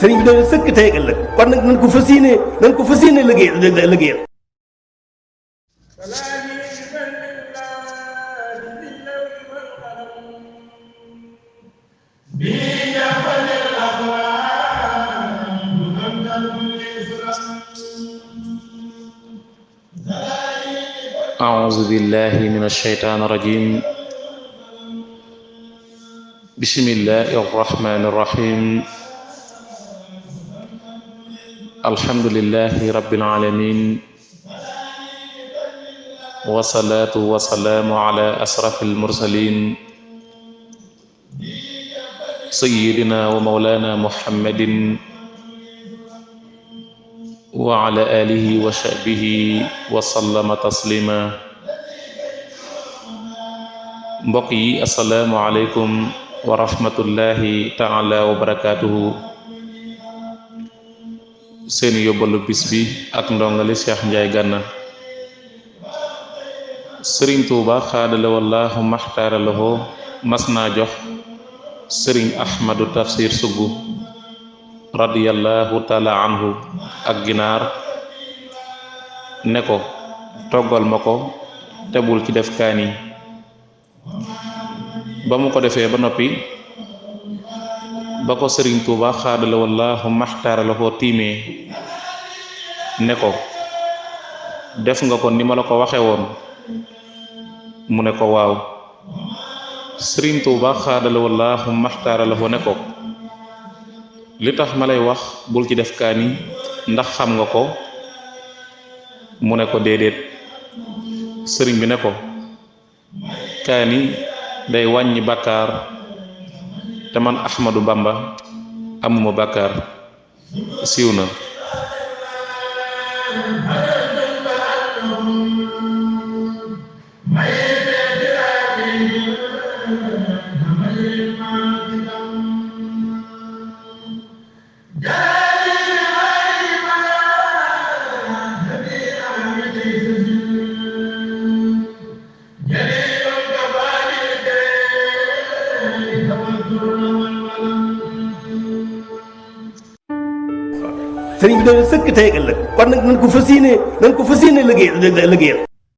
sëriñ bi doon sëkk tey ak ëllëg kon nag nañ ko fas yéene liggéeyal أعوذ بالله من الشيطان الرجيم بسم الله الرحمن الرحيم الحمد لله رب العالمين والصلاة والسلام على أشرف المرسلين سيدنا ومولانا محمد وعلى آله وصحبه وسلم تسليما mbokk yi assalaamu aleykum wa rahmatullahi taala wa barakaatuhu seen yóbbalu bis bi ak ndongali Cheikh Ndiaye Gana sëriñ Tuuba xaadala wallaahu maxtaara lahu mas naa jox sëriñ Ahmadu Tafsir Suggu radiyallahu taala anhu ak ginaar ne ko toggal ma ko te bul ci def kaani ba mu ko defee ba noppi ba ko sëriñ Tuuba xaadala wallaahu maxtaara la ko tiimee ne ko def nga ko ni ma la ko waxe woon mu ne ko waaw sëriñ Tuuba xaadala wallaahu maxtaara la ko ne ko li tax ma lay wax bul ci def kaani ndax xam nga ko mu ne ko déedéet sëriñ bi ne ko kaani day wàññi bàkkaar te man Ahmadu Bamba amuma bàkkaar siiw na sëriñ bi doon sëkk tey ak ëllëg kon nag nañ ko fas yéene liggéeyal